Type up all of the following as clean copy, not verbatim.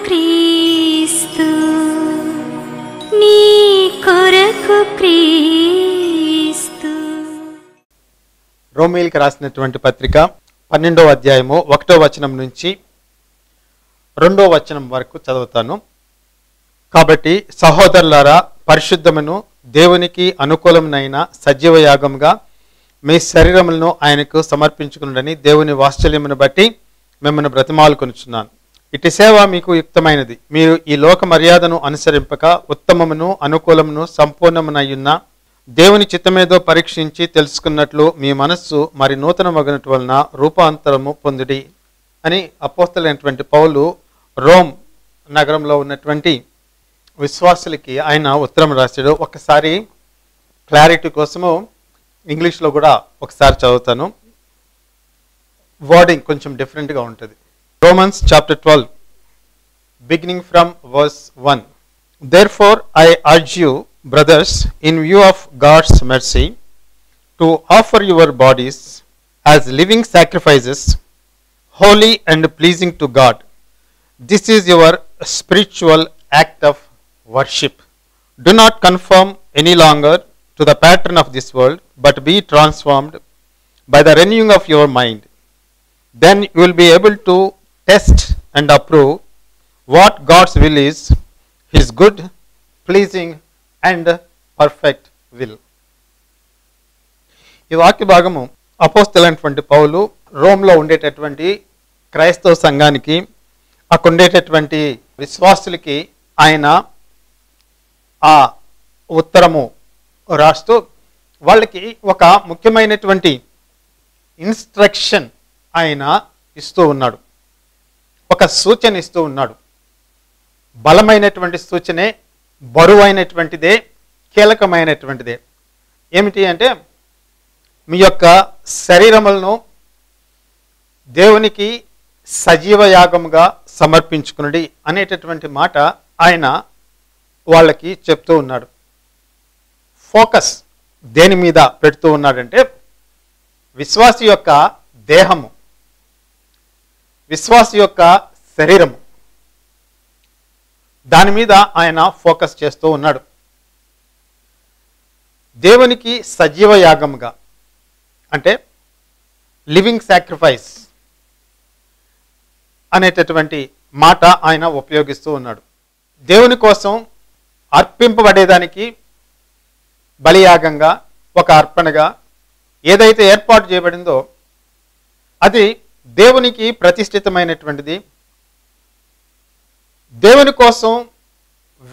క్రీస్తు, నీ కొరకు క్రీస్తు. రోమీయులకు రాసినటువంటి పత్రిక 12వ అధ్యాయము 1వ వచనం నుంచి 2వ వచనం వరకు చదువుతాను. కాబట్టి సహోదరులారా, పరిశుద్ధమును దేవునికి అనుకూలమునైన సజీవ యాగముగా మీ శరీరములను ఆయనకు సమర్పించుకునుడని దేవుని వాత్సల్యమును బట్టి మిమ్మల్ని బ్రతిమాలుకొనుచున్నాను. ఇటు సేవ మీకు యుక్తమైనది. మీరు ఈ లోక మర్యాదను అనుసరింపక ఉత్తమమును అనుకూలమును సంపూర్ణమునయ్యున్న దేవుని చిత్తమేదో పరీక్షించి తెలుసుకున్నట్లు మీ మనస్సు మరి నూతన మగనటు వలన రూపాంతరము పొందుడి అని అపోస్తలుడైనటువంటి పౌలు రోమ్ నగరంలో ఉన్నటువంటి విశ్వాసులకి ఆయన ఉత్తరం రాశాడు. ఒకసారి క్లారిటీ కోసము ఇంగ్లీష్లో కూడా ఒకసారి చదువుతాను. వర్డింగ్ కొంచెం డిఫరెంట్గా ఉంటుంది. Romans chapter 12 beginning from verse 1. Therefore I urge you, brothers, in view of God's mercy, to offer your bodies as living sacrifices, holy and pleasing to God. This is your spiritual act of worship. Do not conform any longer to the pattern of this world, but be transformed by the renewing of your mind. Then you will be able to test and approve what God's will is, His good, pleasing and perfect will. ఈ వాక్య భాగము అపోస్తలుడైనటువంటి పౌలు రోమ్లో ఉండేటటువంటి క్రైస్తవ సంఘానికి, అక్కడ ఉండేటటువంటి విశ్వాసులకి ఆయన ఆ ఉత్తరము రాస్తూ వాళ్ళకి ఒక ముఖ్యమైనటువంటి ఇన్స్ట్రక్షన్ ఆయన ఇస్తూ ఉన్నాడు. ఒక సూచన ఇస్తూ ఉన్నాడు. బలమైనటువంటి సూచనే, బరువైనటువంటిదే, కీలకమైనటువంటిదే. ఏమిటి అంటే, మీ యొక్క శరీరములను దేవునికి సజీవ యాగముగా సమర్పించుకునుడి అనేటటువంటి మాట ఆయన వాళ్ళకి చెప్తూ ఉన్నాడు. ఫోకస్ దేని మీద పెడుతూ ఉన్నాడంటే, విశ్వాసి యొక్క దేహము, విశ్వాసి యొక్క శరీరము, దాని మీద ఆయన ఫోకస్ చేస్తూ ఉన్నాడు. దేవునికి సజీవ యాగముగా అంటే లివింగ్ సాక్రిఫైస్ అనేటటువంటి మాట ఆయన ఉపయోగిస్తూ ఉన్నాడు. దేవుని కోసం అర్పింపబడేదానికి బలియాగంగా, ఒక అర్పణగా ఏదైతే ఏర్పాటు చేయబడిందో అది దేవునికి ప్రతిష్ఠితమైనటువంటిది, దేవుని కోసం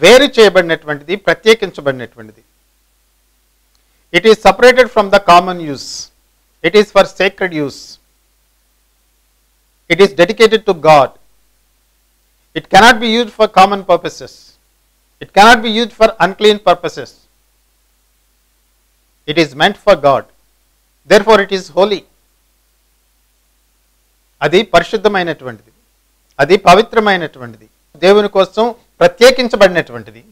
వేరు చేయబడినటువంటిది, ప్రత్యేకించబడినటువంటిది. It is separated from the common use. It is for sacred use. It is dedicated to God. It cannot be used for common purposes. It cannot be used for unclean purposes. It is meant for God. Therefore it is holy. అది పరిశుద్ధమైనటువంటిది, అది పవిత్రమైనటువంటిది, దేవుని కోసం ప్రత్యేకించబడినటువంటిది,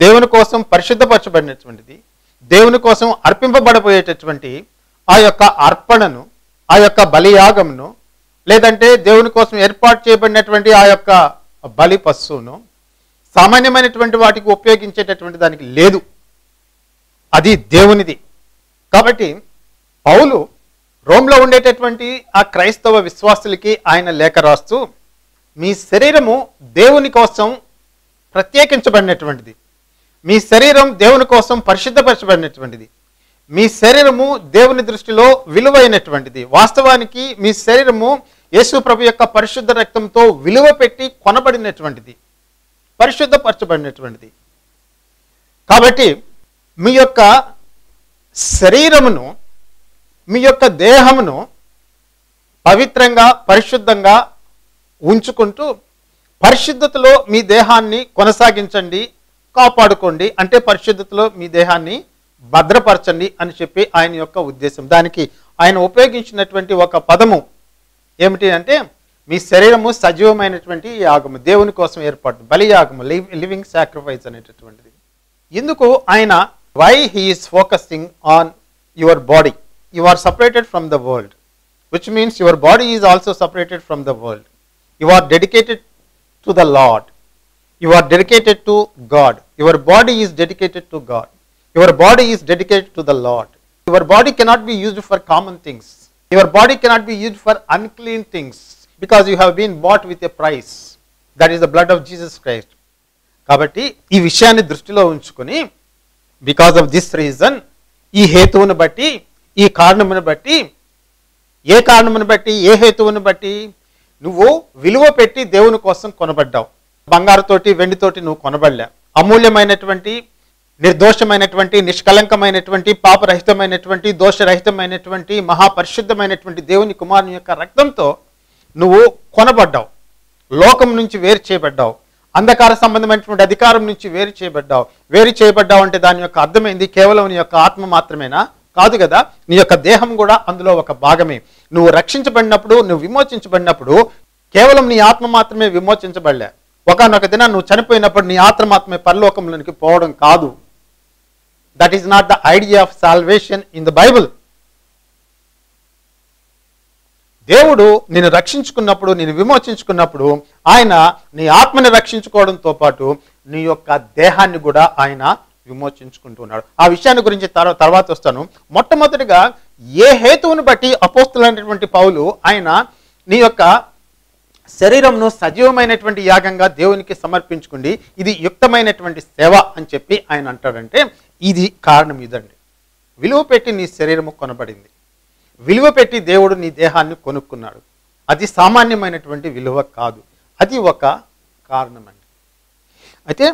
దేవుని కోసం పరిశుద్ధపరచబడినటువంటిది, దేవుని కోసం అర్పింపబడబోయేటటువంటి ఆ యొక్క అర్పణను, ఆ యొక్క బలియాగమును, లేదంటే దేవుని కోసం ఏర్పాటు చేయబడినటువంటి ఆ యొక్క బలి పశువును సామాన్యమైనటువంటి వాటికి ఉపయోగించేటటువంటి దానికి లేదు. అది దేవునిది. కాబట్టి పౌలు రోమ్లో ఉండేటటువంటి ఆ క్రైస్తవ విశ్వాసులకి ఆయన లేఖ రాస్తూ, మీ శరీరము దేవుని కోసం ప్రత్యేకించబడినటువంటిది, మీ శరీరం దేవుని కోసం పరిశుద్ధపరచబడినటువంటిది, మీ శరీరము దేవుని దృష్టిలో విలువైనటువంటిది. వాస్తవానికి మీ శరీరము యేసు ప్రభు యొక్క పరిశుద్ధ రక్తంతో విలువ పెట్టి కొనబడినటువంటిది, పరిశుద్ధపరచబడినటువంటిది. కాబట్టి మీ యొక్క శరీరమును, మీ యొక్క దేహమును పవిత్రంగా, పరిశుద్ధంగా ఉంచుకుంటూ పరిశుద్ధతలో మీ దేహాన్ని కొనసాగించండి, కాపాడుకోండి. అంటే పరిశుద్ధతలో మీ దేహాన్ని భద్రపరచండి అని చెప్పి ఆయన యొక్క ఉద్దేశం. దానికి ఆయన ఉపయోగించినటువంటి ఒక పదము ఏమిటి అంటే, మీ శరీరము సజీవమైనటువంటి యాగము, దేవుని కోసం ఏర్పాటు, బలియాగము, లివింగ్ సాక్రిఫైస్ అనేటటువంటిది. ఎందుకు ఆయన why he is focusing on your body? You are separated from the world, which means your body is also separated from the world. You are dedicated to the Lord. You are dedicated to God. Your body is dedicated to God. Your body is dedicated to the Lord. Your body cannot be used for common things. Your body cannot be used for unclean things because you have been bought with a price. That is the blood of Jesus Christ. కాబట్టి ఈ విషయాన్ని దృష్టిలో ఉంచుకొని because of this reason, ఈ హేతువును బట్టి, ఈ కారణమును బట్టి, ఏ కారణమును బట్టి, ఏ హేతువును బట్టి నువ్వు విలువ పెట్టి దేవుని కోసం కొనబడ్డావు. బంగారుతోటి వెండితోటి నువ్వు కొనబడలే. అమూల్యమైనటువంటి, నిర్దోషమైనటువంటి, నిష్కలంకమైనటువంటి, పాపరహితమైనటువంటి, దోషరహితమైనటువంటి, మహాపరిశుద్ధమైనటువంటి దేవుని కుమారుని యొక్క రక్తంతో నువ్వు కొనబడ్డావు. లోకం నుంచి వేరు చేయబడ్డావు. అంధకార సంబంధమైనటువంటి అధికారం నుంచి వేరు చేయబడ్డావు. వేరు చేయబడ్డావు అంటే దాని యొక్క అర్థమైంది కేవలం నీ యొక్క ఆత్మ మాత్రమేనా? కాదు కదా, నీ యొక్క దేహం కూడా అందులో ఒక భాగమే. నువ్వు రక్షించబడినప్పుడు, నువ్వు విమోచించబడినప్పుడు కేవలం నీ ఆత్మ మాత్రమే విమోచించబడలే. ఒకనొక దిన నువ్వు చనిపోయినప్పుడు నీ ఆత్మ మాత్రమే పరలోకంలోనికి పోవడం కాదు. That is not the idea of salvation in the Bible. దేవుడు నిన్ను రక్షించుకున్నప్పుడు, నేను విమోచించుకున్నప్పుడు ఆయన నీ ఆత్మని రక్షించుకోవడంతో పాటు నీ యొక్క దేహాన్ని కూడా ఆయన విమోచించుకుంటున్నాడు. ఆ విషయాన్ని గురించి తర్వాత వస్తాను. మొట్టమొదటిగా ఏ హేతువును బట్టి అపోస్తలుడైనటువంటి పౌలు ఆయన నీ యొక్క శరీరంను సజీవమైనటువంటి యాగంగా దేవునికి సమర్పించుకుంది, ఇది యుక్తమైనటువంటి సేవ అని చెప్పి ఆయన అంటాడంటే ఇది కారణం ఇదండి. విలువ పెట్టి నీ శరీరము కొనబడింది. విలువ పెట్టి దేవుడు నీ దేహాన్ని కొనుక్కున్నాడు. అది సామాన్యమైనటువంటి విలువ కాదు. అది ఒక కారణం అండి. అయితే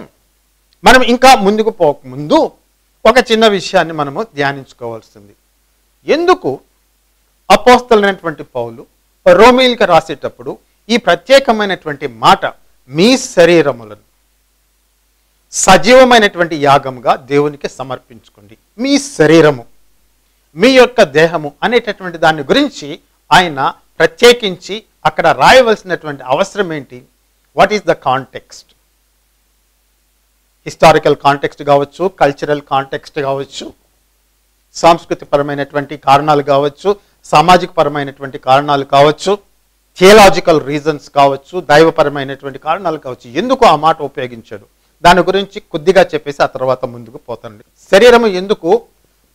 మనం ఇంకా ముందుకు పోకముందు ఒక చిన్న విషయాన్ని మనము ధ్యానించుకోవాల్సింది. ఎందుకు అపోస్తలుడైనటువంటి పౌలు రోమీయులకు రాసేటప్పుడు ఈ ప్రత్యేకమైనటువంటి మాట, మీ శరీరములను సజీవమైనటువంటి యాగముగా దేవునికి సమర్పించుకోండి, మీ శరీరము, మీ యొక్క దేహము అనేటటువంటి దాని గురించి ఆయన ప్రత్యేకించి అక్కడ రాయవలసినటువంటి అవసరం ఏంటి? What is the context? Historical context కావచ్చు, కల్చరల్ కాంటెక్స్ట్ కావచ్చు, సాంస్కృతికపరమైనటువంటి కారణాలు కావచ్చు, సామాజిక పరమైనటువంటి కారణాలు కావచ్చు, థియలాజికల్ రీజన్స్ కావచ్చు, దైవపరమైనటువంటి కారణాలు కావచ్చు. ఎందుకు ఆ మాట ఉపయోగించాడు దాని గురించి కొద్దిగా చెప్పేసి ఆ తర్వాత ముందుకు పోతాండి. శరీరము ఎందుకు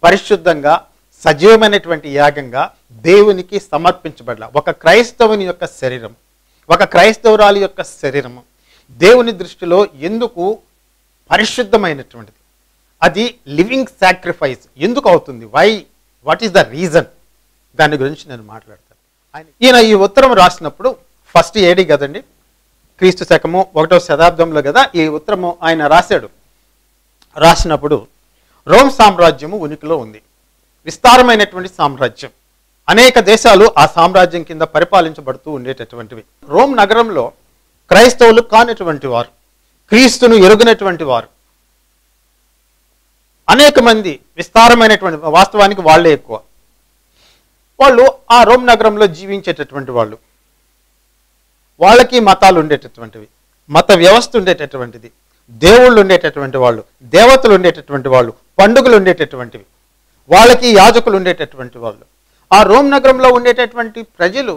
పరిశుద్ధంగా సజీవమైనటువంటి యాగంగా దేవునికి సమర్పించబడాల? ఒక క్రైస్తవుని యొక్క శరీరం, ఒక క్రైస్తవురాలి యొక్క శరీరము దేవుని దృష్టిలో ఎందుకు పరిశుద్ధమైనటువంటిది? అది లివింగ్ సాక్రిఫైస్ ఎందుకు అవుతుంది? Why? What is the reason? దాని గురించి నేను మాట్లాడతాను. ఈయన ఈ ఉత్తరం రాసినప్పుడు ఫస్ట్ ఏడి కదండి, క్రీస్తు శకము 1వ శతాబ్దంలో కదా ఈ ఉత్తరము ఆయన రాశాడు. రాసినప్పుడు రోమ్ సామ్రాజ్యము ఉనికిలో ఉంది. విస్తారమైనటువంటి సామ్రాజ్యం, అనేక దేశాలు ఆ సామ్రాజ్యం కింద పరిపాలించబడుతూ ఉండేటటువంటివి. రోమ్ నగరంలో క్రైస్తవులు కానటువంటి వారు, క్రీస్తును ఎరుగనటువంటి వారు అనేక మంది, విస్తారమైనటువంటి, వాస్తవానికి వాళ్ళే ఎక్కువ, వాళ్ళు ఆ రోమ్ నగరంలో జీవించేటటువంటి వాళ్ళు. వాళ్ళకి మతాలు ఉండేటటువంటివి, మత వ్యవస్థ ఉండేటటువంటిది, దేవుళ్ళు ఉండేటటువంటి వాళ్ళు, దేవతలు ఉండేటటువంటి వాళ్ళు, పండుగలు ఉండేటటువంటివి, వాళ్ళకి యాజకులు ఉండేటటువంటి వాళ్ళు. ఆ రోమ్ నగరంలో ఉండేటటువంటి ప్రజలు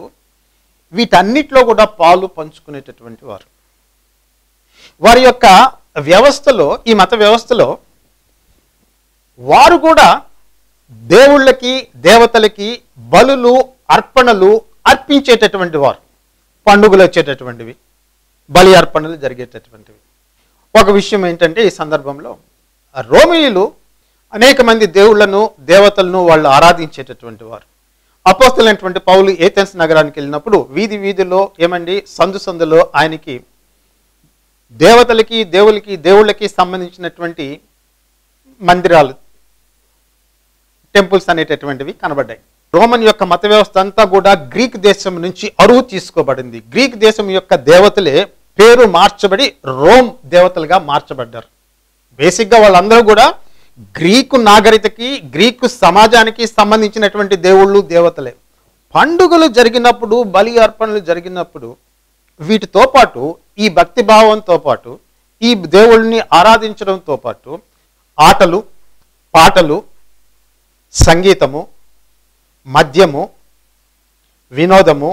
వీటన్నిటిలో కూడా పాలు పంచుకునేటటువంటి వారు. వారి యొక్క వ్యవస్థలో, ఈ మత వ్యవస్థలో వారు కూడా దేవుళ్ళకి, దేవతలకి బలులు, అర్పణలు అర్పించేటటువంటి వారు. పండుగలు వచ్చేటటువంటివి, బలి అర్పణలు జరిగేటటువంటివి. ఒక విషయం ఏంటంటే ఈ సందర్భంలో రోమీయులు అనేక మంది దేవుళ్లను, దేవతలను వాళ్ళు ఆరాధించేటటువంటి వారు. అపోస్తలుడైనటువంటి పౌలు ఏథెన్స్ నగరానికి వెళ్ళినప్పుడు వీధి వీధిలో ఏమండి, సందు సందులో ఆయనకి దేవతలకి, దేవుళ్ళకి సంబంధించినటువంటి మందిరాలు, టెంపుల్స్ అనేటటువంటివి కనబడ్డాయి. రోమన్ యొక్క మత వ్యవస్థ అంతా కూడా గ్రీక్ దేశం నుంచి అరువు తీసుకోబడింది. గ్రీక్ దేశం యొక్క దేవతలే పేరు మార్చబడి రోమ్ దేవతలుగా మార్చబడ్డారు. బేసిక్గా వాళ్ళందరూ కూడా గ్రీకు నాగరికతకి, గ్రీకు సమాజానికి సంబంధించినటువంటి దేవుళ్ళు, దేవతలే. పండుగలు జరిగినప్పుడు, బలి అర్పణలు జరిగినప్పుడు వీటితో పాటు, ఈ భక్తి భావంతో పాటు, ఈ దేవుళ్ళని ఆరాధించడంతో పాటు ఆటలు, పాటలు, సంగీతము, మద్యము, వినోదము,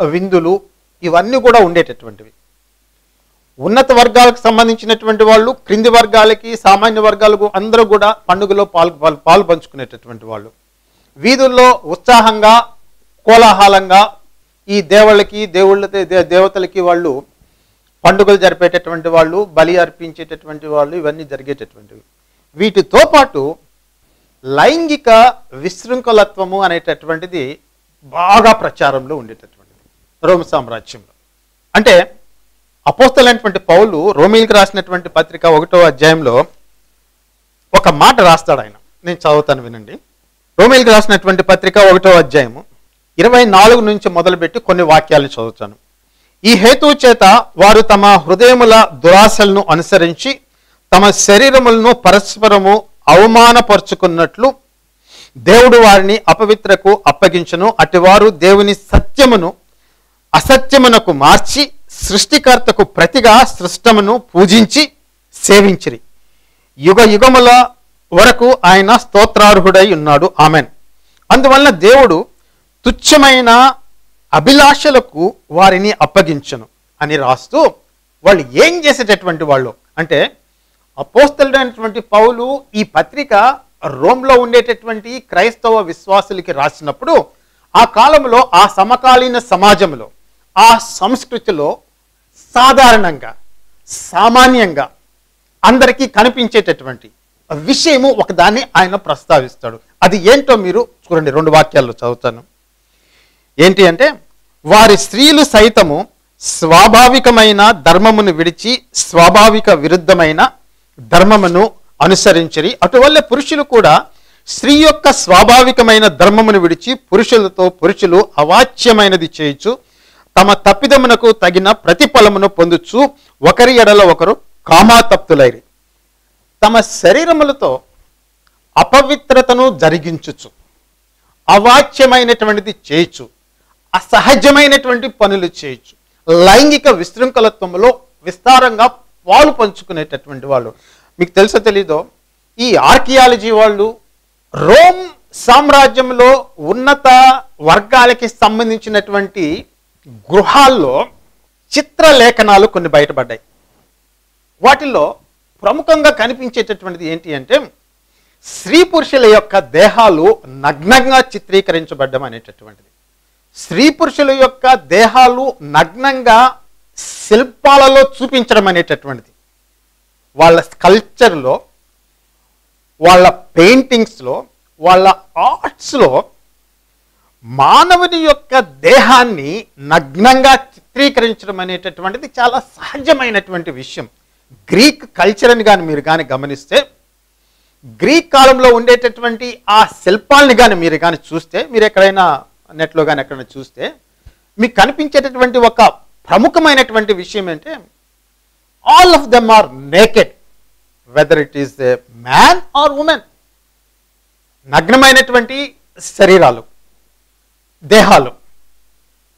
విందులు ఇవన్నీ కూడా ఉండేటటువంటివి. ఉన్నత వర్గాలకు సంబంధించినటువంటి వాళ్ళు, క్రింది వర్గాలకి, సామాన్య వర్గాలకు అందరూ కూడా పండుగలో పాలు పంచుకునేటటువంటి వాళ్ళు. వీధుల్లో ఉత్సాహంగా, కోలాహలంగా ఈ దేవతలకి వాళ్ళు పండుగలు జరిపేటటువంటి వాళ్ళు, బలి అర్పించేటటువంటి వాళ్ళు, ఇవన్నీ జరిగేటటువంటివి. వీటితో పాటు లైంగిక విశృంఖలత్వము అనేటటువంటిది బాగా ప్రచారంలో ఉండేటటువంటిది రోమ్ సామ్రాజ్యంలో. అంటే అపోస్తలైనటువంటి పౌలు రోమీలకు రాసినటువంటి పత్రిక 1వ అధ్యాయంలో ఒక మాట రాస్తాడు ఆయన. నేను చదువుతాను, వినండి. రోమీలకు రాసినటువంటి పత్రిక 1వ అధ్యాయము 24 నుంచి మొదలుపెట్టి కొన్ని వాక్యాలను చదువుతాను. ఈ హేతువు చేత వారు తమ హృదయముల దురాశలను అనుసరించి తమ శరీరములను పరస్పరము అవమానపరుచుకున్నట్లు దేవుడు వారిని అపవిత్రకు అప్పగించును. అటివారు దేవుని సత్యమును అసత్యమునకు మార్చి సృష్టికర్తకు ప్రతిగా సృష్టమును పూజించి సేవించిరి. యుగ యుగముల వరకు ఆయన స్తోత్రార్హుడై ఉన్నాడు. ఆమెన్. అందువలన దేవుడు తుచ్చమైన అభిలాషలకు వారిని అప్పగించను అని రాస్తూ, వాళ్ళు ఏం చేసేటటువంటి వాళ్ళు అంటే, అపోస్తలుడైనటువంటి పౌలు ఈ పత్రిక రోమ్లో ఉండేటటువంటి క్రైస్తవ విశ్వాసులకి రాసినప్పుడు, ఆ కాలంలో, ఆ సమకాలీన సమాజంలో, ఆ సంస్కృతిలో సాధారణంగా, సామాన్యంగా అందరికీ కనిపించేటటువంటి విషయము ఒకదాన్ని ఆయన ప్రస్తావిస్తాడు. అది ఏంటో మీరు చూడండి, 2 వాక్యాల్లో చదువుతాను. ఏంటి అంటే, వారి స్త్రీలు సైతము స్వాభావికమైన ధర్మమును విడిచి స్వాభావిక విరుద్ధమైన ధర్మమును అనుసరించిరి. అటువల్ల పురుషులు కూడా స్త్రీ యొక్క స్వాభావికమైన ధర్మమును విడిచి పురుషులు అవాచ్యమైనది చేయొచ్చు, తమ తప్పిదమునకు తగిన ప్రతిఫలమును పొందుచు ఒకరి ఎడల ఒకరు కామాతప్తులైరి. తమ శరీరములతో అపవిత్రతను జరిగించుచు, అవాచ్యమైనటువంటిది చేయొచ్చు, అసహజమైనటువంటి పనులు చేయొచ్చు, లైంగిక విశృంఖలత్వంలో విస్తారంగా పాలు పంచుకునేటటువంటి వాళ్ళు. మీకు తెలుసో తెలీదో, ఈ ఆర్కియాలజీ వాళ్ళు రోమ్ సామ్రాజ్యంలో ఉన్నత వర్గాలకి సంబంధించినటువంటి గృహాల్లో చిత్రలేఖనాలు కొన్ని బయటపడ్డాయి. వాటిల్లో ప్రముఖంగా కనిపించేటటువంటిది ఏంటి అంటే, స్త్రీ పురుషుల యొక్క దేహాలు నగ్నంగా చిత్రీకరించబడ్డం అనేటటువంటిది. స్త్రీ పురుషుల యొక్క దేహాలు నగ్నంగా శిల్పాలలో చూపించడం అనేటటువంటిది. వాళ్ళ స్కల్ప్చర్లో, వాళ్ళ పెయింటింగ్స్లో, వాళ్ళ ఆర్ట్స్లో మానవుని యొక్క దేహాన్ని నగ్నంగా చిత్రీకరించడం అనేటటువంటిది చాలా సహజమైనటువంటి విషయం. గ్రీక్ కల్చర్ని కానీ మీరు కానీ గమనిస్తే, గ్రీక్ కాలంలో ఉండేటటువంటి ఆ శిల్పాలని కానీ మీరు కానీ చూస్తే, మీరు ఎక్కడైనా నెట్లో కానీ ఎక్కడైనా చూస్తే మీకు కనిపించేటటువంటి ఒక ప్రముఖమైనటువంటి విషయం ఏంటంటే, all of them are naked, whether it is a man or women. నగ్నమైనటువంటి శరీరాలు, దేహాలు.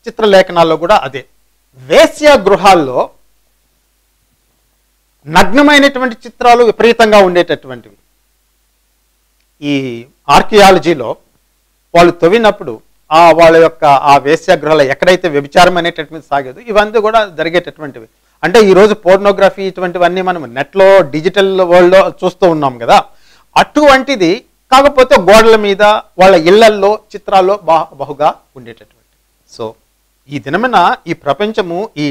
చిత్రలేఖనాల్లో కూడా అదే. వేశ్య గృహాల్లో నగ్నమైనటువంటి చిత్రాలు విపరీతంగా ఉండేటటువంటివి. ఈ ఆర్కియాలజీలో వాళ్ళు తవ్వినప్పుడు వాళ్ళ యొక్క ఆ వేశ్యాగృహాలు ఎక్కడైతే వ్యభిచారం అనేటటువంటి సాగేదో ఇవన్నీ కూడా జరిగేటటువంటివి. అంటే ఈరోజు పోర్నోగ్రఫీ ఇటువంటివన్నీ మనం నెట్లో, డిజిటల్ వరల్డ్లో చూస్తూ ఉన్నాం కదా, అటువంటిది. కాకపోతే గోడల మీద, వాళ్ళ ఇళ్లల్లో చిత్రాల్లో బహుగా ఉండేటటువంటి. సో ఈ దినమైన ఈ ప్రపంచము, ఈ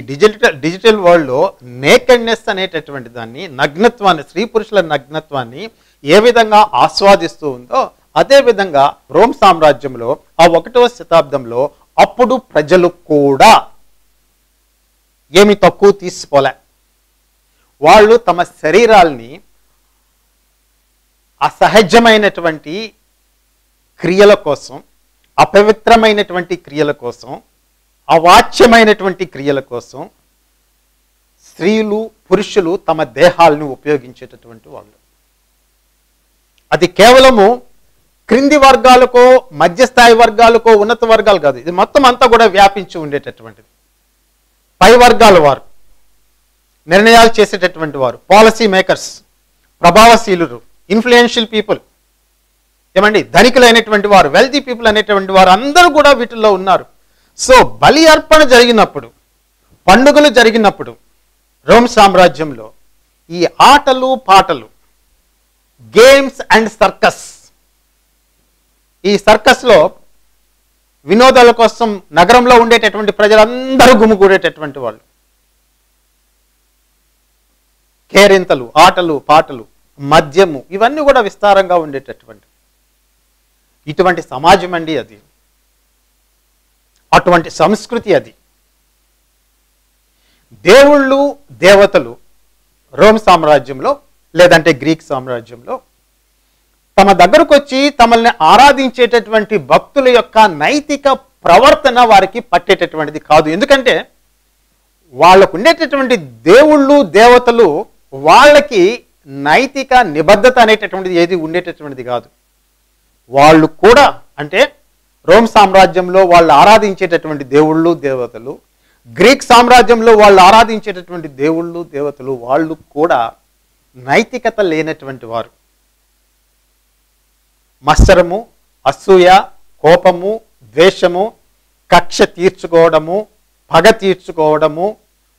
డిజిటల్ వరల్డ్లో నేకెడ్నెస్ అనేటటువంటి దాన్ని, నగ్నత్వాన్ని, స్త్రీ పురుషుల నగ్నత్వాన్ని ఏ విధంగా ఆస్వాదిస్తూ ఉందో, అదేవిధంగా రోమ్ సామ్రాజ్యంలో ఆ 1వ శతాబ్దంలో అప్పుడు ప్రజలు కూడా ఏమి తక్కువ తీసుకోలే. వాళ్ళు తమ శరీరాల్ని అసహజమైనటువంటి క్రియల కోసం, అపవిత్రమైనటువంటి క్రియల కోసం, అవాచ్యమైనటువంటి క్రియల కోసం స్త్రీలు, పురుషులు తమ దేహాలను ఉపయోగించేటటువంటి వాళ్ళు. అది కేవలము క్రింది వర్గాలకో, మధ్యస్థాయి వర్గాలకో, ఉన్నత వర్గాలు కాదు. ఇది మొత్తం అంతా కూడా వ్యాపించి ఉండేటటువంటిది. పై వర్గాల వారు, నిర్ణయాలు చేసేటటువంటి వారు, పాలసీ మేకర్స్, ప్రభావశీలురు, ఇన్ఫ్లుయెన్షియల్ పీపుల్, ఏమండి, ధనికులైనటువంటి వారు, వెల్తీ పీపుల్ అనేటువంటి వారు అందరూ కూడా వీటిల్లో ఉన్నారు. సో బలి అర్పణ జరిగినప్పుడు, పండుగలు జరిగినప్పుడు, రోమ్ సామ్రాజ్యంలో ఈ ఆటలు పాటలు, గేమ్స్ అండ్ సర్కస్, ఈ సర్కస్లో వినోదాల కోసం నగరంలో ఉండేటటువంటి ప్రజలందరూ గుమిగూడేటటువంటి వాళ్ళు. కేరింతలు, ఆటలు పాటలు, మద్యము, ఇవన్నీ కూడా విస్తారంగా ఉండేటటువంటి ఇటువంటి సమాజం అండి అది. అటువంటి సంస్కృతి అది. దేవుళ్ళు దేవతలు రోమ్ సామ్రాజ్యంలో లేదంటే గ్రీక్ సామ్రాజ్యంలో తమ దగ్గరకు వచ్చి తమల్ని ఆరాధించేటటువంటి భక్తుల యొక్క నైతిక ప్రవర్తన వారికి పట్టేటటువంటిది కాదు. ఎందుకంటే వాళ్ళకు ఉండేటటువంటి దేవుళ్ళు దేవతలు వాళ్ళకి నైతిక నిబద్ధత అనేటటువంటిది ఏది ఉండేటటువంటిది కాదు. వాళ్ళు కూడా అంటే రోమ్ సామ్రాజ్యంలో వాళ్ళు ఆరాధించేటటువంటి దేవుళ్ళు దేవతలు, గ్రీక్ సామ్రాజ్యంలో వాళ్ళు ఆరాధించేటటువంటి దేవుళ్ళు దేవతలు, వాళ్ళు కూడా నైతికత లేనటువంటి వారు. మత్సరము, అసూయ, కోపము, ద్వేషము, కక్ష తీర్చుకోవడము, పగ తీర్చుకోవడము,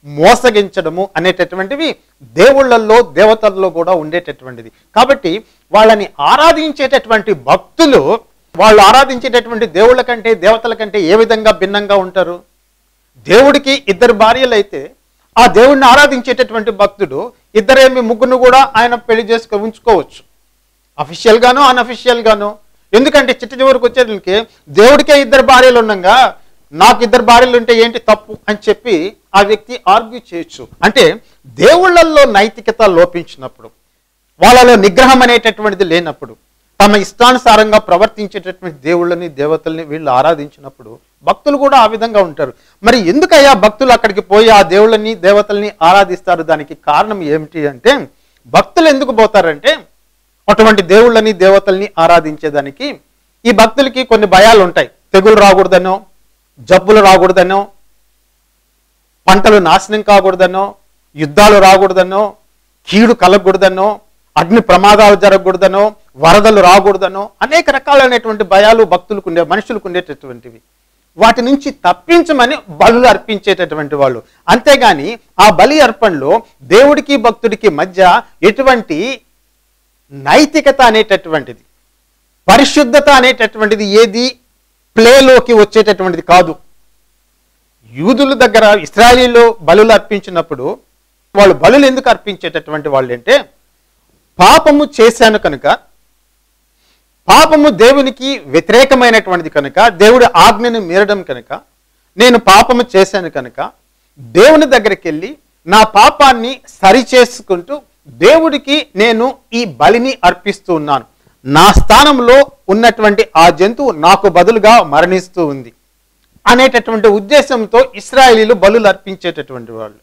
మోసగించడము అనేటటువంటివి దేవుళ్ళల్లో దేవతల్లో కూడా ఉండేటటువంటిది. కాబట్టి వాళ్ళని ఆరాధించేటటువంటి భక్తులు వాళ్ళు ఆరాధించేటటువంటి దేవుళ్ళ కంటే దేవతల కంటే ఏ విధంగా భిన్నంగా ఉంటారు? దేవుడికి 2 భార్యలు అయితే ఆ దేవుడిని ఆరాధించేటటువంటి భక్తుడు ఇద్దరేమి ముగ్గురు కూడా ఆయన పెళ్లి ఉంచుకోవచ్చు, అఫీషియల్ గానో అన్అఫీషియల్ గానో. ఎందుకంటే చిట్ట చివరికి వచ్చేటికి దేవుడికే 2 భార్యలు ఉండగా నాకు 2 భార్యలు ఉంటే ఏంటి తప్పు అని చెప్పి ఆ వ్యక్తి ఆర్గ్యూ చేయొచ్చు. అంటే దేవుళ్ళల్లో నైతికత లోపించినప్పుడు, వాళ్ళలో నిగ్రహం అనేటటువంటిది లేనప్పుడు, తమ ఇష్టానుసారంగా ప్రవర్తించేటటువంటి దేవుళ్ళని దేవతల్ని వీళ్ళు ఆరాధించినప్పుడు భక్తులు కూడా ఆ విధంగా ఉంటారు. మరి ఎందుకయ్యా భక్తులు అక్కడికి పోయి ఆ దేవుళ్ళని దేవతల్ని ఆరాధిస్తారు? దానికి కారణం ఏమిటి అంటే, భక్తులు ఎందుకు పోతారంటే అటువంటి దేవుళ్ళని దేవతల్ని ఆరాధించేదానికి ఈ భక్తులకి కొన్ని భయాలు ఉంటాయి. తెగులు రాకూడదనో, జబ్బులు రాకూడదనో, పంటలు నాశనం కాకూడదనో, యుద్ధాలు రాకూడదనో, కీడు కలగకూడదనో, అగ్ని ప్రమాదాలు జరగకూడదనో, వరదలు రాకూడదనో, అనేక రకాలైనటువంటి భయాలు భక్తులకు మనుషులకు ఉండేటటువంటివి. వాటి నుంచి తప్పించమని బలులు అర్పించేటటువంటి వాళ్ళు. అంతేగాని ఆ బలి అర్పణలో దేవుడికి భక్తుడికి మధ్య ఎటువంటి నైతికత అనేటటువంటిది, పరిశుద్ధత అనేటటువంటిది ఏది ప్లేలోకి వచ్చేటటువంటిది కాదు. యూదుల దగ్గర ఇశ్రాయేలీయులు బలులు అర్పించినప్పుడు వాళ్ళు బలులు ఎందుకు అర్పించేటటువంటి వాళ్ళు అంటే, పాపము చేశాను కనుక, పాపము దేవునికి వ్యతిరేకమైనటువంటిది కనుక, దేవుడి ఆజ్ఞను మీరడం కనుక, నేను పాపము చేశాను కనుక దేవుని దగ్గరికి వెళ్ళి నా పాపాన్ని సరిచేసుకుంటూ దేవుడికి నేను ఈ బలిని అర్పిస్తూ ఉన్నాను, నా స్థానంలో ఉన్నటువంటి ఆ జంతువు నాకు బదులుగా మరణిస్తూ ఉంది అనేటటువంటి ఉద్దేశంతో ఇశ్రాయేలీయులు బలులు అర్పించేటటువంటి వాళ్ళు.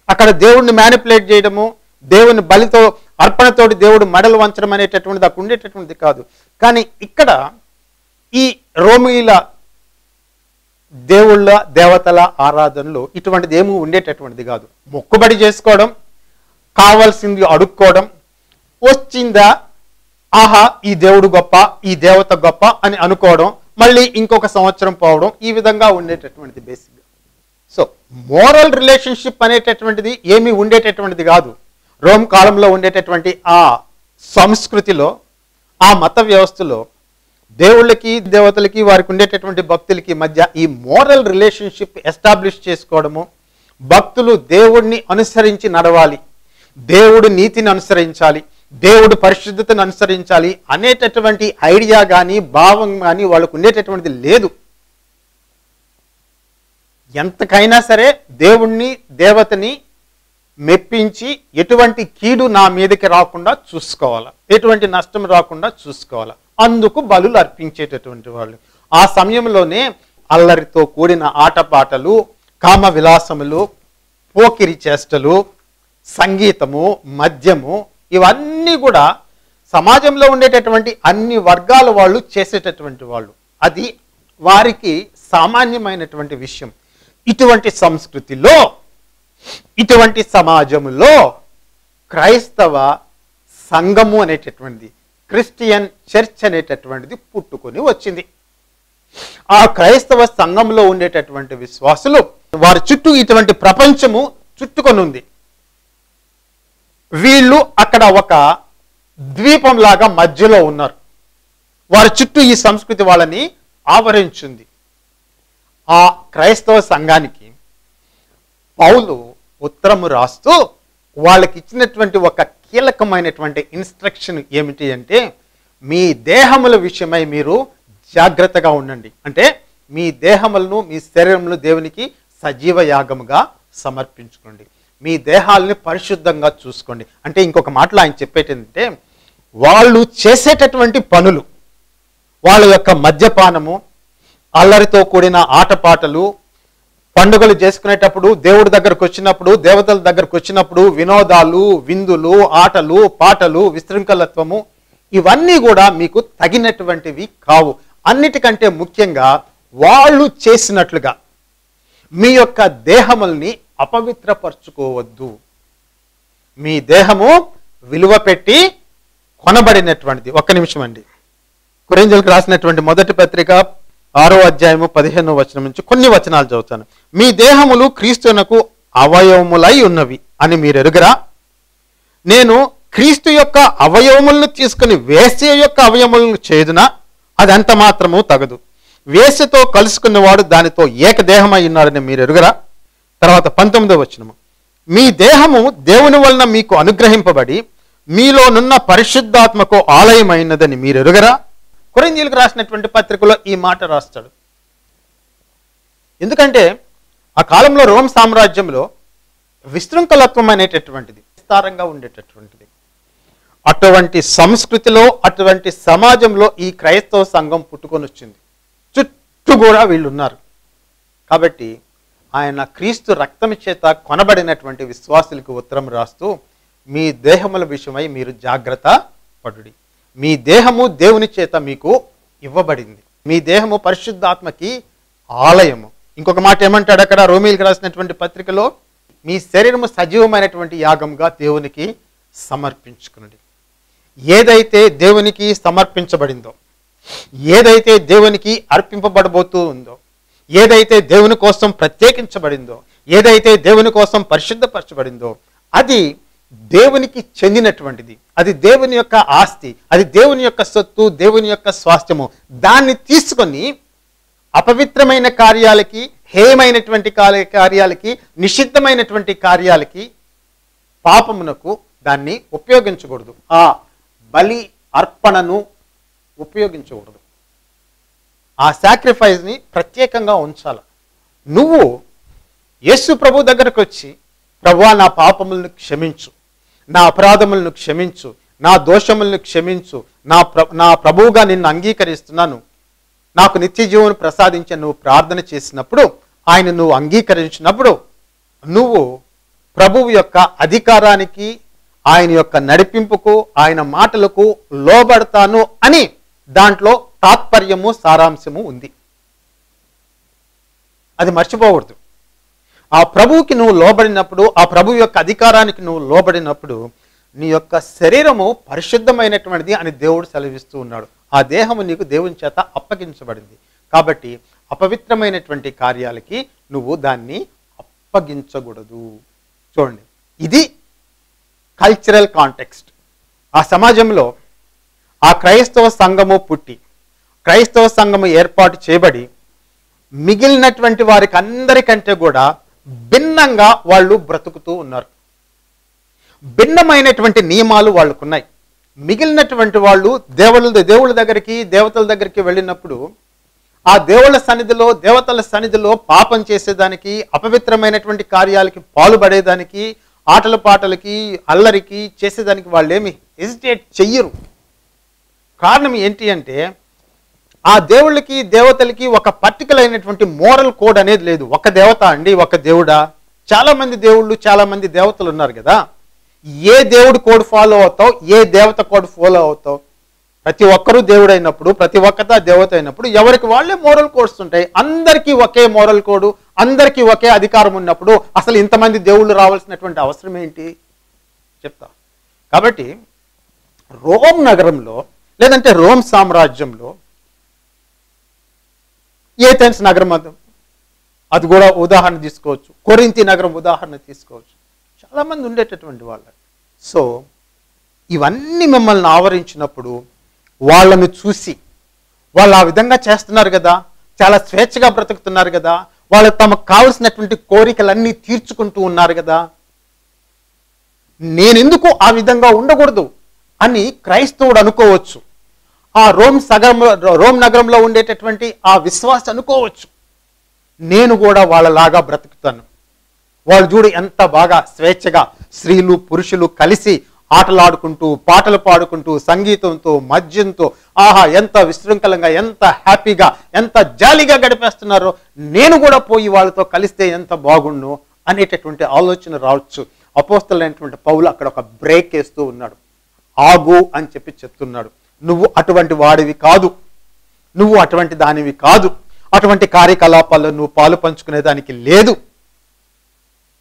అక్కడ దేవుడిని మ్యానిపులేట్ చేయడము, దేవుని బలితో అర్పణతోటి దేవుడు మెడలు వంచడం అనేటటువంటిది అక్కడ ఉండేటటువంటిది కాదు. కానీ ఇక్కడ ఈ రోమీల దేవుళ్ళ దేవతల ఆరాధనలో ఇటువంటిది ఏమీ ఉండేటటువంటిది కాదు. మొక్కుబడి చేసుకోవడం, కావాల్సింది అడుక్కోవడం, వచ్చిందా ఆహా ఈ దేవుడు గొప్ప, ఈ దేవత గొప్ప అని అనుకోవడం, మళ్ళీ ఇంకొక సంవత్సరం పోవడం, ఈ విధంగా ఉండేటటువంటిది బేసిక్గా. సో మోరల్ రిలేషన్షిప్ అనేటటువంటిది ఏమీ ఉండేటటువంటిది కాదు. రోమ్ కాలంలో ఉండేటటువంటి ఆ సంస్కృతిలో, ఆ మత వ్యవస్థలో దేవుళ్ళకి దేవతలకి వారికి ఉండేటటువంటి భక్తులకి మధ్య ఈ మోరల్ రిలేషన్షిప్ ఎస్టాబ్లిష్ చేసుకోవడము, భక్తులు దేవుడిని అనుసరించి నడవాలి, దేవుడు నీతిని అనుసరించాలి, దేవుడు పరిశుద్ధతను అనుసరించాలి అనేటటువంటి ఐడియా కానీ భావం కానీ వాళ్ళకు ఉండేటటువంటిది లేదు. ఎంతకైనా సరే దేవుణ్ణి దేవతని మెప్పించి ఎటువంటి కీడు నా మీదకి రాకుండా చూసుకోవాలా, ఎటువంటి నష్టం రాకుండా చూసుకోవాలా, అందుకు బలులు అర్పించేటటువంటి వాళ్ళు. ఆ సమయంలోనే అల్లరితో కూడిన ఆటపాటలు, కామ విలాసములు, పోకిరి చేష్టలు, సంగీతము, మద్యము, ఇవన్నీ కూడా సమాజంలో ఉండేటటువంటి అన్ని వర్గాల వాళ్ళు చేసేటటువంటి వాళ్ళు. అది వారికి సామాన్యమైనటువంటి విషయం. ఇటువంటి సంస్కృతిలో, ఇటువంటి సమాజంలో క్రైస్తవ సంఘము అనేటటువంటిది, క్రిస్టియన్ చర్చ్ అనేటటువంటిది పుట్టుకొని వచ్చింది. ఆ క్రైస్తవ సంఘంలో ఉండేటటువంటి విశ్వాసులు వారి చుట్టూ ఇటువంటి ప్రపంచము చుట్టుకొని ఉంది. వీళ్ళు అక్కడ ఒక ద్వీపంలాగా మధ్యలో ఉన్నారు. వారి చుట్టూ ఈ సంస్కృతి వాళ్ళని ఆవరించింది. ఆ క్రైస్తవ సంఘానికి పౌలు ఉత్తరము రాస్తూ వాళ్ళకి ఇచ్చినటువంటి ఒక కీలకమైనటువంటి ఇన్స్ట్రక్షన్ ఏమిటి అంటే, మీ దేహముల విషయమై మీరు జాగ్రత్తగా ఉండండి. అంటే మీ దేహములను, మీ శరీరములను దేవునికి సజీవ యాగముగా సమర్పించుకోండి. మీ దేహాలని పరిశుద్ధంగా చూసుకోండి. అంటే ఇంకొక మాటలో ఆయన చెప్పేది ఏంటంటే, వాళ్ళు చేసేటటువంటి పనులు, వాళ్ళ యొక్క మద్యపానము, అల్లరితో కూడిన ఆటపాటలు, పండుగలు చేసుకునేటప్పుడు, దేవుడి దగ్గరకు వచ్చినప్పుడు, దేవతల దగ్గరకు వచ్చినప్పుడు వినోదాలు, విందులు, ఆటలు, పాటలు, విశృంఖలత్వము, ఇవన్నీ కూడా మీకు తగినటువంటివి కావు. అన్నిటికంటే ముఖ్యంగా వాళ్ళు చేసినట్లుగా మీ యొక్క దేహముల్ని అపవిత్రపరచుకోవద్దు. మీ దేహము విలువ పెట్టి కొనబడినటువంటిది. ఒక్క నిమిషం అండి. కొరింథీయులకు రాసినటువంటి మొదటి పత్రిక 6వ అధ్యాయము 15వ వచనం నుంచి కొన్ని వచనాలు చదువుతాను. మీ దేహములు క్రీస్తునకు అవయవములై ఉన్నవి అని మీరు ఎరుగరా? నేను క్రీస్తు యొక్క అవయవములను తీసుకుని వేశ్య యొక్క అవయవములను చేదునా? అది అంత మాత్రము తగదు. వేశ్యతో కలుసుకున్నవాడు దానితో ఏకదేహమై ఉన్నాడని మీరు ఎరుగరా? తర్వాత 19వ వచనము, మీ దేహము దేవుని వలన మీకు అనుగ్రహింపబడి మీలోనున్న పరిశుద్ధాత్మకు ఆలయమైనదని మీరు ఎరుగరా? కొరింథీయులకు రాసినటువంటి పత్రికలో ఈ మాట రాస్తాడు. ఎందుకంటే ఆ కాలంలో రోమ్ సామ్రాజ్యంలో విశృంఖలత్వం అనేటటువంటిది విస్తారంగా ఉండేటటువంటిది. అటువంటి సంస్కృతిలో, అటువంటి సమాజంలో ఈ క్రైస్తవ సంఘం పుట్టుకొని వచ్చింది. చుట్టూ కూడా వీళ్ళు ఉన్నారు. కాబట్టి ఆయన క్రీస్తు రక్తము చేత కొనబడినటువంటి విశ్వాసులకు ఉత్తరం రాస్తూ, మీ దేహముల విషయమై మీరు జాగ్రత్త పడుడి. మీ దేహము దేవుని చేత మీకు ఇవ్వబడింది. మీ దేహము పరిశుద్ధాత్మకి ఆలయము. ఇంకొక మాట ఏమంటాడు అక్కడ రోమీయులకు రాసినటువంటి పత్రికలో, మీ శరీరము సజీవమైనటువంటి యాగంగా దేవునికి సమర్పించుకునండి. ఏదైతే దేవునికి సమర్పించబడిందో, ఏదైతే దేవునికి అర్పింపబడబోతూ ఉందో, ఏదైతే దేవుని కోసం ప్రత్యేకించబడిందో, ఏదైతే దేవుని కోసం పరిశుద్ధపరచబడిందో, అది దేవునికి చెందినటువంటిది. అది దేవుని యొక్క ఆస్తి, అది దేవుని యొక్క సొత్తు, దేవుని యొక్క స్వాస్థ్యము. దాన్ని తీసుకొని అపవిత్రమైన కార్యాలకి, హేయమైనటువంటి కార్యాలకి, నిషిద్ధమైనటువంటి కార్యాలకి, పాపమునకు దాన్ని ఉపయోగించకూడదు. ఆ బలి అర్పణను ఉపయోగించకూడదు. ఆ సాక్రిఫైస్ని ప్రత్యేకంగా ఉంచాలి. నువ్వు యేసు ప్రభు దగ్గరకు వచ్చి, ప్రభువా నా పాపములను క్షమించు, నా అపరాధములను క్షమించు, నా దోషములను క్షమించు, నా ప్రభువుగా నిన్ను అంగీకరిస్తున్నాను, నాకు నిత్య జీవనం ప్రసాదించే నువ్వు ప్రార్థన చేసినప్పుడు, ఆయన నువ్వు అంగీకరించినప్పుడు, నువ్వు ప్రభువు యొక్క అధికారానికి, ఆయన యొక్క నడిపింపుకు, ఆయన మాటలకు లోబడతాను అని దాంట్లో తాత్పర్యము, సారాంశము ఉంది. అది మర్చిపోకూడదు. ఆ ప్రభువుకి నువ్వు లోబడినప్పుడు, ఆ ప్రభు యొక్క అధికారానికి నువ్వు లోబడినప్పుడు, నీ యొక్క శరీరము పరిశుద్ధమైనటువంటిది అని దేవుడు సెలవిస్తూ ఉన్నాడు. ఆ దేహము నీకు దేవుని చేత అప్పగించబడింది. కాబట్టి అపవిత్రమైనటువంటి కార్యాలకి నువ్వు దాన్ని అప్పగించకూడదు. చూడండి, ఇది కల్చరల్ కాంటెక్స్ట్. ఆ సమాజంలో ఆ క్రైస్తవ సంఘము పుట్టి, క్రైస్తవ సంఘము ఏర్పాటు చేయబడి, మిగిలినటువంటి వారికి అందరికంటే కూడా భిన్నంగా వాళ్ళు బ్రతుకుతూ ఉన్నారు. భిన్నమైనటువంటి నియమాలు వాళ్ళకున్నాయి. మిగిలినటువంటి వాళ్ళు దేవుళ్ళ దగ్గరికి, దేవతల దగ్గరికి వెళ్ళినప్పుడు, ఆ దేవుళ్ళ సన్నిధిలో, దేవతల సన్నిధిలో పాపం చేసేదానికి, అపవిత్రమైనటువంటి కార్యాలకి పాలుపడేదానికి, ఆటల పాటలకి, అల్లరికి చేసేదానికి వాళ్ళేమి హెసిటేట్ చెయ్యరు. కారణం ఏంటి అంటే, ఆ దేవుళ్ళకి, దేవతలకి ఒక పర్టికులర్ అయినటువంటి మోరల్ కోడ్ అనేది లేదు. ఒక దేవత అండి, ఒక దేవుడా? చాలా మంది దేవుళ్ళు, చాలా మంది దేవతలు ఉన్నారు కదా. ఏ దేవుడు కోడ్ ఫాలో అవుతావు, ఏ దేవత కోడ్ ఫాలో అవుతావు? ప్రతి ఒక్కరూ దేవుడు అయినప్పుడు, ప్రతి ఒక్కత దేవత అయినప్పుడు ఎవరికి వాళ్ళే మోరల్ కోడ్స్ ఉంటాయి. అందరికీ ఒకే మోరల్ కోడ్, అందరికీ ఒకే అధికారం ఉన్నప్పుడు అసలు ఇంతమంది దేవుళ్ళు రావాల్సినటువంటి అవసరం ఏంటి చెప్తా. కాబట్టి రోమ్ నగరంలో, లేదంటే రోమ్ సామ్రాజ్యంలో, ఏథెన్స్ నగరం అది కూడా ఉదాహరణ తీసుకోవచ్చు. కొరింథీ నగరం ఉదాహరణ తీసుకోవచ్చు. చాలామంది ఉండేటటువంటి వాళ్ళు. సో ఇవన్నీ మిమ్మల్ని ఆవరించినప్పుడు వాళ్ళను చూసి వాళ్ళు ఆ విధంగా చేస్తున్నారు కదా, చాలా స్వేచ్ఛగా బ్రతుకుతున్నారు కదా, వాళ్ళు తమకు కావలసినటువంటి కోరికలన్నీ తీర్చుకుంటూ ఉన్నారు కదా, నేనెందుకు ఆ విధంగా ఉండకూడదు అని క్రైస్తవుడు అనుకోవచ్చు. ఆ రోమ్ నగరంలో ఉండేటటువంటి ఆ విశ్వాస అనుకోవచ్చు, నేను కూడా వాళ్ళలాగా బ్రతుకుతాను. వాళ్ళు చూడు ఎంత బాగా స్వేచ్ఛగా స్త్రీలు పురుషులు కలిసి ఆటలాడుకుంటూ పాటలు పాడుకుంటూ సంగీతంతో మద్యంతో ఆహా ఎంత విశృంఖలంగా ఎంత హ్యాపీగా ఎంత జాలీగా గడిపేస్తున్నారో, నేను కూడా పోయి వాళ్ళతో కలిస్తే ఎంత బాగుండు అనేటటువంటి ఆలోచన రావచ్చు. అపోస్తలుడైనటువంటి పౌలు అక్కడ ఒక బ్రేక్ వేస్తూ ఉన్నాడు. ఆగు అని చెప్పి చెప్తున్నాడు. నువ్వు అటువంటి వాడివి కాదు, నువ్వు అటువంటి దానివి కాదు, అటువంటి కార్యకలాపాల్లో నువ్వు పాలు పంచుకునేదానికి లేదు.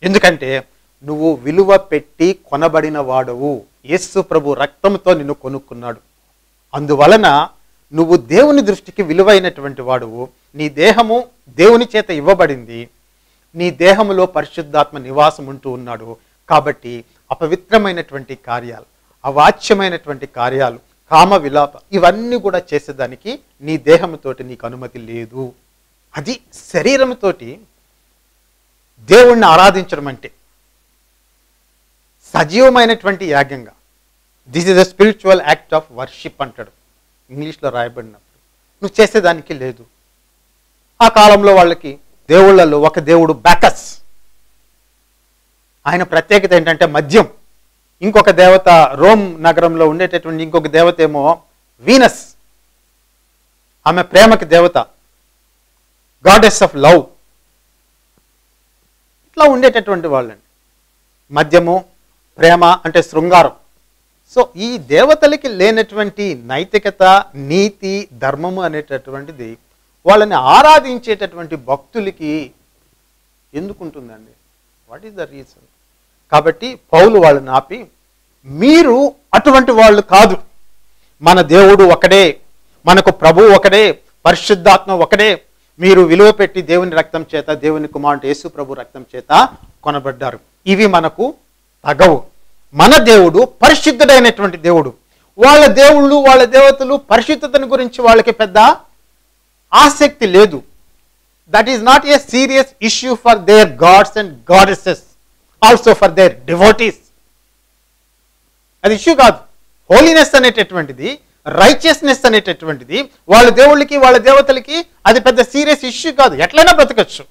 ఎందుకంటే నువ్వు విలువ పెట్టి కొనబడిన వాడవు. యేసు ప్రభు రక్తంతో నిన్ను కొనుక్కున్నాడు. అందువలన నువ్వు దేవుని దృష్టికి విలువైనటువంటి వాడువు. నీ దేహము దేవుని చేత ఇవ్వబడింది. నీ దేహములో పరిశుద్ధాత్మ నివాసం ఉంటూ ఉన్నాడు. కాబట్టి అపవిత్రమైనటువంటి కార్యాలు, అవాచ్యమైనటువంటి కార్యాలు, కామ విలాప ఇవన్నీ కూడా చేసేదానికి నీ దేహంతోటి నీకు అనుమతి లేదు. అది శరీరంతోటి దేవుణ్ణి ఆరాధించడం అంటే సజీవమైనటువంటి యాగంగా. This is a spiritual act of worship అంటాడు ఇంగ్లీష్లో రాయబడినప్పుడు. నువ్వు చేసేదానికి లేదు. ఆ కాలంలో వాళ్ళకి దేవుళ్ళలో ఒక దేవుడు బ్యాకస్, ఆయన ప్రత్యేకత ఏంటంటే మద్యం. ఇంకొక దేవత రోమ్ నగరంలో ఉండేటటువంటి ఇంకొక దేవత ఏమో వీనస్, ఆమె ప్రేమకి దేవత, గాడెస్ ఆఫ్ లవ్. ఇట్లా ఉండేటటువంటి వాళ్ళండి. మద్యము ప్రేమ అంటే శృంగారం. సో ఈ దేవతలకి లేనటువంటి నైతికత నీతి ధర్మము అనేటటువంటిది వాళ్ళని ఆరాధించేటటువంటి భక్తులకి ఎందుకుంటుందండి? What is the reason? కాబట్టి పౌలు వాళ్ళని ఆపి, మీరు అటువంటి వాళ్ళు కాదు, మన దేవుడు ఒకడే, మనకు ప్రభువు ఒకడే, పరిశుద్ధాత్మ ఒకడే, మీరు విలువ పెట్టి దేవుని రక్తం చేత, దేవుని కుమారుడు యేసు ప్రభు రక్తం చేత కొనబడ్డారు. ఇవి మనకు తగవు. మన దేవుడు పరిశుద్ధుడైనటువంటి దేవుడు. వాళ్ళ దేవుళ్ళు వాళ్ళ దేవతలు పరిశుద్ధతను గురించి వాళ్ళకి పెద్ద ఆసక్తి లేదు. That is not a serious issue for their gods and goddesses, also for their devotees. అది ఇష్యూ కాదు. హోలీనెస్ అనేటటువంటిది, రైచియస్నెస్ అనేటటువంటిది వాళ్ళ దేవుళ్ళకి వాళ్ళ దేవతలకి అది పెద్ద సీరియస్ ఇష్యూ కాదు. ఎట్లయినా బ్రతకచ్చు.